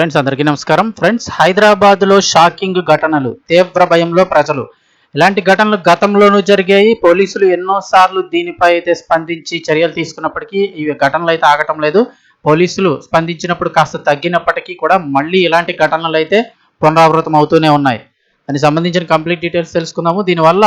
Friends అందరికీ నమస్కారం. Friends, హైదరాబాద్లో షాకింగ్ ఘటనలు, తీవ్ర భయంలో ప్రజలు. ఇలాంటి ఘటనలు గతంలోనూ జరిగాయి. పోలీసులు ఎన్నోసార్లు దీనిపై అయితే స్పందించి చర్యలు తీసుకున్నప్పటికీ ఈ ఘటనలు అయితే ఆగటం లేదు. పోలీసులు స్పందించినప్పుడు కాస్త తగ్గినప్పటికీ కూడా మళ్ళీ ఇలాంటి ఘటనలు అయితే పునరావృతం అవుతూనే ఉన్నాయి. దానికి సంబంధించిన కంప్లీట్ డీటెయిల్స్ తెలుసుకుందాము. దీనివల్ల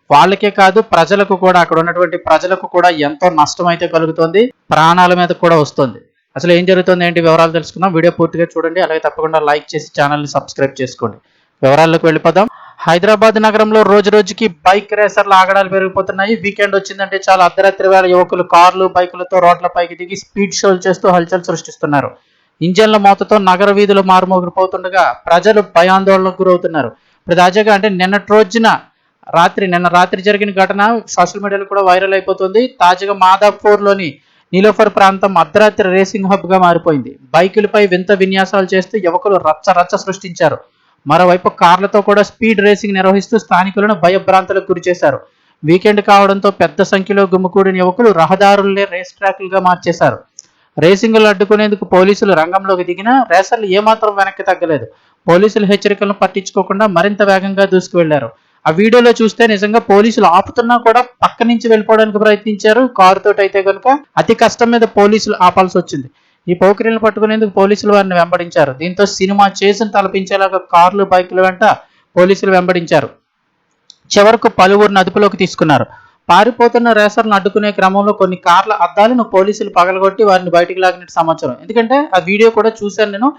వాళ్ళకే కాదు, ప్రజలకు కూడా, అక్కడ ఉన్నటువంటి ప్రజలకు కూడా ఎంతో నష్టం అయితే కలుగుతుంది, ప్రాణాల మీద కూడా వస్తుంది. అసలు ఏం జరుగుతుంది, ఏంటి వివరాలు తెలుసుకుందాం. వీడియో పూర్తిగా చూడండి, అలాగే తప్పకుండా లైక్ చేసి ఛానల్ని సబ్స్క్రైబ్ చేసుకోండి. వివరాల్లోకి వెళ్ళిపోదాం. హైదరాబాద్ నగరంలో రోజు రోజుకి బైక్ రేసర్ల ఆగడాలు పెరిగిపోతున్నాయి. వీకెండ్ వచ్చిందంటే చాలా అర్ధరాత్రి వేళ యువకులు కార్లు, బైకులతో రోడ్లపైకి దిగి స్పీడ్ షోలు చేస్తూ హల్చల్ సృష్టిస్తున్నారు. ఇంజన్ల మోతతో నగర వీధులు మారుమోగిపోతుండగా ప్రజలు భయాందోళనకు గురవుతున్నారు. ఇప్పుడు తాజాగా అంటే నిన్న రాత్రి జరిగిన ఘటన సోషల్ మీడియాలో కూడా వైరల్ అయిపోతుంది. తాజాగా మాదాపూర్లోని నీలోఫర్ ప్రాంతం అర్ధరాత్రి రేసింగ్ హబ్ గా మారిపోయింది. బైకులపై వింత విన్యాసాలు చేస్తూ యువకులు రచ్చ సృష్టించారు. మరోవైపు కార్లతో కూడా స్పీడ్ రేసింగ్ నిర్వహిస్తూ స్థానికులను భయభ్రాంతులకు గురిచేశారు. వీకెండ్ కావడంతో పెద్ద సంఖ్యలో గుమ్మికూడిన యువకులు రహదారులనే రేస్ ట్రాక్లుగా మార్చేశారు. రేసింగులు అడ్డుకునేందుకు పోలీసులు రంగంలోకి దిగినా రేసర్లు ఏమాత్రం వెనక్కి తగ్గలేదు. పోలీసుల హెచ్చరికలను పట్టించుకోకుండా మరింత వేగంగా దూసుకువెళ్లారు. ఆ వీడియోలో చూస్తే నిజంగా పోలీసులు ఆపుతున్నా కూడా పక్క నుంచి వెళ్ళిపోవడానికి ప్రయత్నించారు. కారుతో అయితే కనుక అతి కష్టం మీద పోలీసులు ఆపాల్సి వచ్చింది. ఈ పోకిరీలను పట్టుకునేందుకు పోలీసులు వారిని వెంబడించారు. దీంతో సినిమా చేసిన తలపించేలాగా కార్లు, బైకుల వెంట పోలీసులు వెంబడించారు. చివరకు పలువురిని అదుపులోకి తీసుకున్నారు. పారిపోతున్న రేసర్లను అడ్డుకునే క్రమంలో కొన్ని కార్ల అద్దాలను పోలీసులు పగలగొట్టి వారిని బయటికి లాగినట్టు సమాచారం. ఎందుకంటే ఆ వీడియో కూడా చూశాను నేను.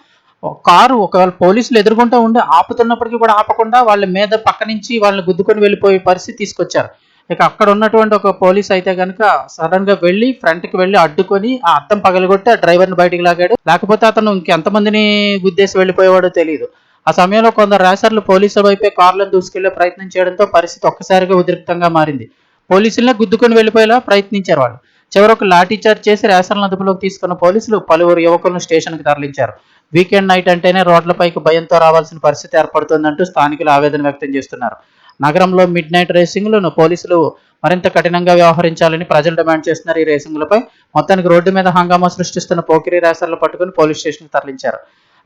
కారు ఒకవేళ పోలీసులు ఎదుర్కొంటూ ఉండి ఆపుతున్నప్పటికీ కూడా ఆపకుండా వాళ్ళ మీద పక్క నుంచి వాళ్ళని గుద్దుకొని వెళ్ళిపోయే పరిస్థితి తీసుకొచ్చారు. ఇక అక్కడ ఉన్నటువంటి ఒక పోలీస్ అయితే కనుక సడన్ గా వెళ్ళి ఫ్రంట్కి వెళ్ళి అడ్డుకొని ఆ అద్దం పగలగొట్టి ఆ డ్రైవర్ని బయటికి లాగాడు. లేకపోతే అతను ఇంకెంతమందిని గుద్దేసి వెళ్ళిపోయేవాడో తెలియదు. ఆ సమయంలో కొందరు రేసర్లు పోలీసుల వైపే కార్లను దూసుకెళ్లే ప్రయత్నం చేయడంతో పరిస్థితి ఒక్కసారిగా ఉద్రిక్తంగా మారింది. పోలీసులనే గుద్దుకొని వెళ్ళిపోయేలా ప్రయత్నించారు వాళ్ళు. చివరకు లాఠీచార్జ్ చేసి రేసర్లను అదుపులోకి తీసుకున్న పోలీసులు పలువురు యువకులను స్టేషన్కి తరలించారు. వీకెండ్ నైట్ అంటేనే రోడ్లపైకి భయంతో రావాల్సిన పరిస్థితి ఏర్పడుతుందంటూ స్థానికులు ఆవేదన వ్యక్తం చేస్తున్నారు. నగరంలో మిడ్ నైట్ రేసింగ్లను పోలీసులు మరింత కఠినంగా వ్యవహరించాలని ప్రజలు డిమాండ్ చేస్తున్నారు. ఈ రేసింగులపై మొత్తానికి రోడ్డు మీద హంగామా సృష్టిస్తున్న పోకిరీ రేసర్లు పట్టుకుని పోలీస్ స్టేషన్కి తరలించారు.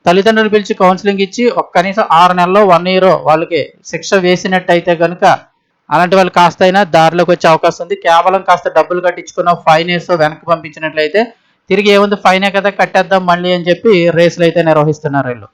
తల్లిదండ్రులు పిలిచి కౌన్సిలింగ్ ఇచ్చి కనీసం 6 నెలల్లో 1 year వాళ్ళకి శిక్ష వేసినట్టయితే కనుక అలాంటి వాళ్ళు కాస్త అయినా దారిలోకి వచ్చే అవకాశం ఉంది. కేవలం కాస్త డబ్బులు కట్టించుకున్న ఫైన్ వేసి వెనక్కి పంపించినట్లయితే తిరిగి ఏముంది, ఫైనే కదా కట్టేద్దాం మళ్ళీ అని చెప్పి రేసులు అయితే నిర్వహిస్తున్నారు వీళ్ళు.